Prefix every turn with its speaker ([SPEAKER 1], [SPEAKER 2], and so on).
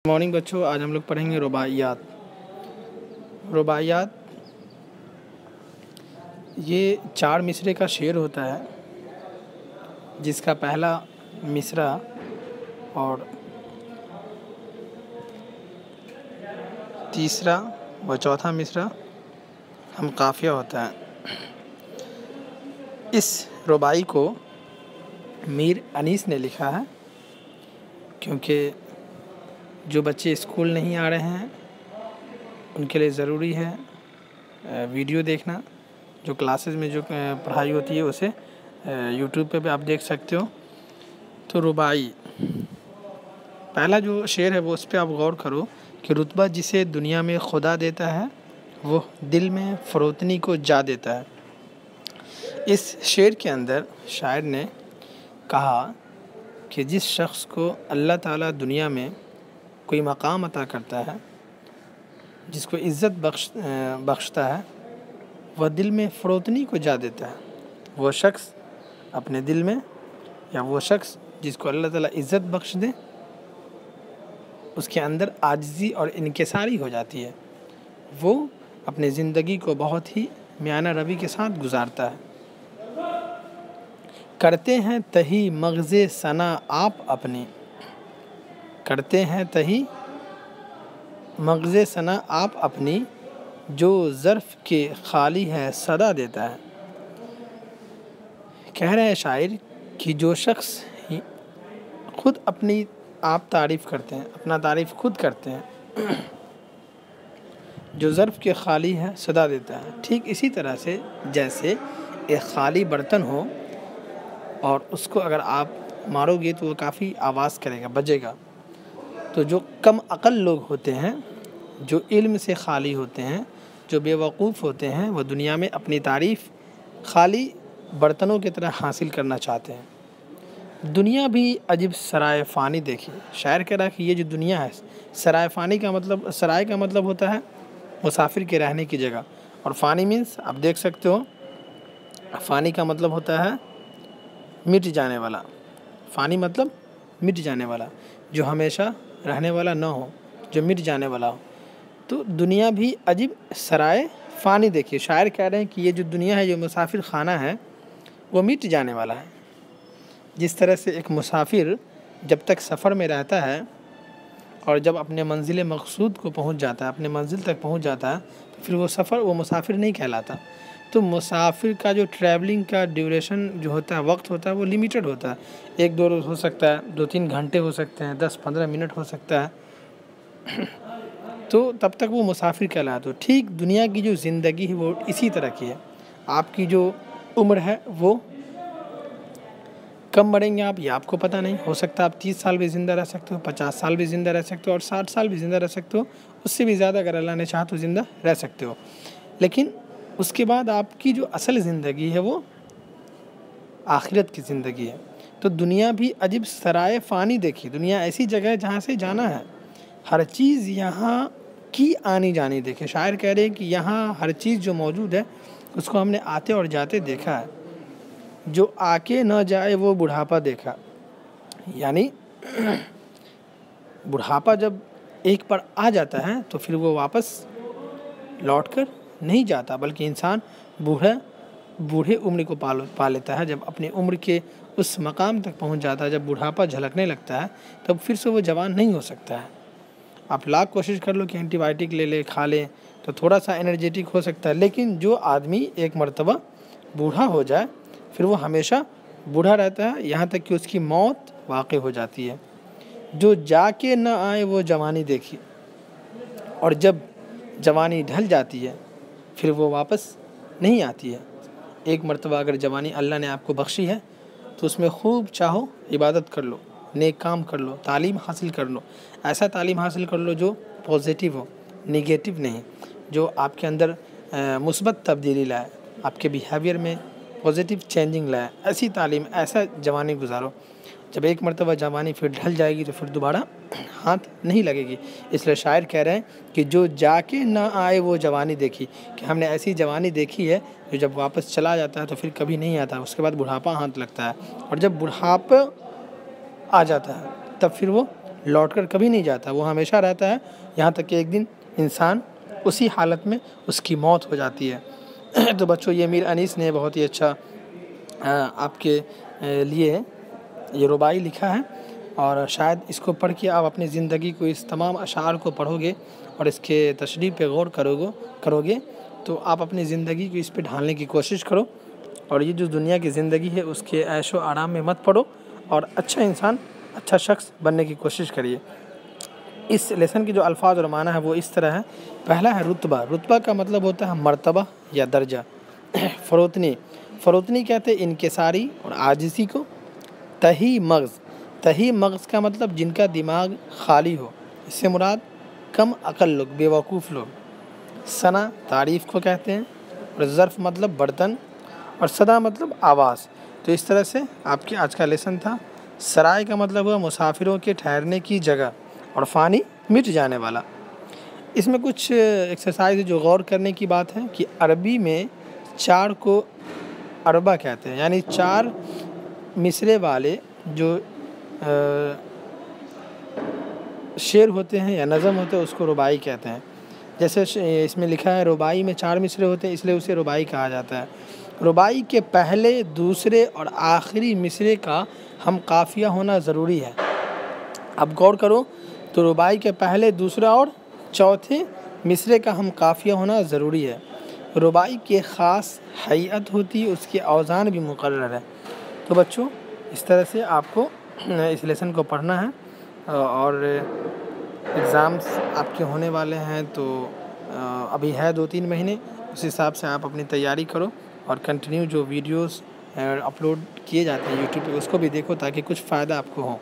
[SPEAKER 1] Morning बच्चों, आज हम लोग पढ़ेंगे रुबाइयात। रुबाइयात ये 4 मिसरे का शेर होता है, जिसका पहला मिसरा और तीसरा व चौथा मिसरा हम काफ़िया होता है। इस रुबाई को मीर अनीस ने लिखा है, क्योंकि जो बच्चे स्कूल नहीं आ रहे हैं उनके लिए ज़रूरी है वीडियो देखना। जो क्लासेस में जो पढ़ाई होती है उसे यूट्यूब पे भी आप देख सकते हो। तो रुबाई पहला जो शेर है वो उस पर आप गौर करो कि रुतबा जिसे दुनिया में खुदा देता है वो दिल में फ़रोतनी को जा देता है। इस शेर के अंदर शायर ने कहा कि जिस शख्स को अल्लाह ताला दुनिया में कोई मकाम अता करता है, जिसको इज़्ज़त बख्शता है, वह दिल में फ़रोतनी को जा देता है। वो शख्स अपने दिल में, या वो शख्स जिसको अल्लाह ताला इज़्ज़त बख्श दे, उसके अंदर आजिज़ी और इनकिसारी हो जाती है। वो अपनी ज़िंदगी को बहुत ही मियाना रवि के साथ गुजारता है। करते हैं तही मग़ज़े सना आप अपनी, करते हैं तही मग़ज़े सना आप अपनी, जो ज़र्फ़ के खाली है सदा देता है। कह रहे हैं शायर कि जो शख्स ही खुद अपनी आप तारीफ़ करते हैं, अपना तारीफ़ खुद करते हैं, जो ज़र्फ़ के खाली है सदा देता है। ठीक इसी तरह से जैसे एक खाली बर्तन हो और उसको अगर आप मारोगे तो वो काफ़ी आवाज़ करेगा, बजेगा। तो जो कम अक़ल लोग होते हैं, जो इल्म से खाली होते हैं, जो बेवकूफ़ होते हैं, वो दुनिया में अपनी तारीफ़ खाली बर्तनों की तरह हासिल करना चाहते हैं। दुनिया भी अजीब सराय फ़ानी देखिए। शायर कह रहा है कि ये जो दुनिया है, सराय फ़ानी का मतलब, सराय का मतलब होता है मुसाफिर के रहने की जगह, और फ़ानी मीन्स आप देख सकते हो, फ़ानी का मतलब होता है मिट जाने वाला। फ़ानी मतलब मिट जाने वाला, जो हमेशा रहने वाला ना हो, जो मिट जाने वाला हो। तो दुनिया भी अजीब सराय फ़ानी देखिए। शायर कह रहे हैं कि ये जो दुनिया है, जो मुसाफिर खाना है, वो मिट जाने वाला है। जिस तरह से एक मुसाफिर जब तक सफ़र में रहता है और जब अपने मंजिल मकसूद को पहुंच जाता है, अपने मंजिल तक पहुंच जाता है, तो फिर वो मुसाफिर नहीं कहलाता। तो मुसाफिर का जो ट्रैवलिंग का ड्यूरेशन जो होता है, वक्त होता है, वो लिमिटेड होता है। 1-2 रोज़ हो सकता है, 2-3 घंटे हो सकते हैं, 10-15 मिनट हो सकता है। तो तब तक वो मुसाफिर कहलाता है। तो ठीक दुनिया की जो ज़िंदगी है वो इसी तरह की है। आपकी जो उम्र है वो कब मरेंगे आप, ये आपको पता नहीं। हो सकता है आप 30 साल भी ज़िंदा रह सकते हो, 50 साल भी ज़िंदा रह सकते हो, और 60 साल भी ज़िंदा रह सकते हो। उससे भी ज़्यादा अगर अल्लाह ने चाहा तो ज़िंदा रह सकते हो। लेकिन उसके बाद आपकी जो असल ज़िंदगी है वो आखिरत की ज़िंदगी है। तो दुनिया भी अजीब सराय फ़ानी देखी। दुनिया ऐसी जगह है जहाँ से जाना है, हर चीज़ यहाँ की आनी जानी देखे। शायर कह रहे हैं कि यहाँ हर चीज़ जो मौजूद है उसको हमने आते और जाते देखा है। जो आके न जाए वो बुढ़ापा देखा। यानी बुढ़ापा जब एक बार आ जाता है तो फिर वो वापस लौट कर नहीं जाता, बल्कि इंसान बूढ़े उम्र को पा लेता है। जब अपनी उम्र के उस मकाम तक पहुंच जाता है, जब बुढ़ापा झलकने लगता है, तब फिर से वो जवान नहीं हो सकता है। आप लाख कोशिश कर लो कि एंटीबायोटिक ले खा लें तो थोड़ा सा एनर्जेटिक हो सकता है, लेकिन जो आदमी एक मर्तबा बूढ़ा हो जाए फिर वो हमेशा बूढ़ा रहता है, यहाँ तक कि उसकी मौत वाक़ई हो जाती है। जो जाके न आए वो जवानी देखी, और जब जवानी ढल जाती है फिर वो वापस नहीं आती है। एक मर्तबा अगर जवानी अल्लाह ने आपको बख्शी है तो उसमें खूब चाहो इबादत कर लो, नेक काम कर लो, तालीम हासिल कर लो। ऐसा तालीम हासिल कर लो जो पॉजिटिव हो, नेगेटिव नहीं, जो आपके अंदर मुस्बत तब्दीली लाए, आपके बिहेवियर में पॉजिटिव चेंजिंग लाए। ऐसी तालीम, ऐसा जवानी गुजारो। जब एक मर्तबा जवानी फिर ढल जाएगी तो फिर दोबारा हाथ नहीं लगेगी। इसलिए शायर कह रहे हैं कि जो जाके ना आए वो जवानी देखी, कि हमने ऐसी जवानी देखी है जो जब वापस चला जाता है तो फिर कभी नहीं आता, उसके बाद बुढ़ापा हाथ लगता है, और जब बुढ़ापा आ जाता है तब फिर वो लौटकर कभी नहीं जाता, वो हमेशा रहता है, यहाँ तक कि एक दिन इंसान उसी हालत में उसकी मौत हो जाती है। तो बच्चों, ये मीर अनीस ने बहुत ही अच्छा आपके लिए ये रुबाई लिखा है, और शायद इसको पढ़ के आप अपनी ज़िंदगी को, इस तमाम अशार को पढ़ोगे और इसके तशरीह पे गौर करोगे तो आप अपनी ज़िंदगी को इस पे ढालने की कोशिश करो, और ये जो दुनिया की ज़िंदगी है उसके ऐशो आराम में मत पड़ो, और अच्छा इंसान, अच्छा शख्स बनने की कोशिश करिए। इस लेसन के जो अल्फाज और माना है वो इस तरह है। पहला है रुतबा। रुतबा का मतलब होता है मर्तबा या दर्जा। फ़रोतनी कहते हैं इनकिसारी और आजिज़ी को। तही मग़ज़ का मतलब जिनका दिमाग खाली हो, इससे मुराद कम अकल लोग, बेवकूफ़ लोग। सना तारीफ़ को कहते हैं, और ज़र्फ़ मतलब बर्तन, और सदा मतलब आवाज़। तो इस तरह से आपके आज का लेसन था। सराय का मतलब हुआ मुसाफिरों के ठहरने की जगह, और फ़ानी मिट जाने वाला। इसमें कुछ एक्सरसाइज जो गौर करने की बात है कि अरबी में 4 को अरबा कहते हैं, यानी 4 मिसरे वाले जो शेर होते हैं या नज़म होते हैं उसको रुबाई कहते हैं। जैसे इसमें लिखा है रुबाई में 4 मिसरे होते हैं, इसलिए उसे रुबाई कहा जाता है। रुबाई के पहले, दूसरे और आखिरी मिसरे का हम काफ़िया होना ज़रूरी है। अब गौर करो तो रुबाई के पहले, दूसरा और चौथे मिसरे का हम काफ़िया होना ज़रूरी है। रुबाई के ख़ास हैयत होती है, उसके औज़ान भी मुक़र्रर है। तो बच्चों, इस तरह से आपको इस लेसन को पढ़ना है, और एग्ज़ाम्स आपके होने वाले हैं, तो अभी है 2-3 महीने, उस हिसाब से आप अपनी तैयारी करो, और कंटिन्यू जो वीडियोस अपलोड किए जाते हैं यूट्यूब पे उसको भी देखो, ताकि कुछ फ़ायदा आपको हो।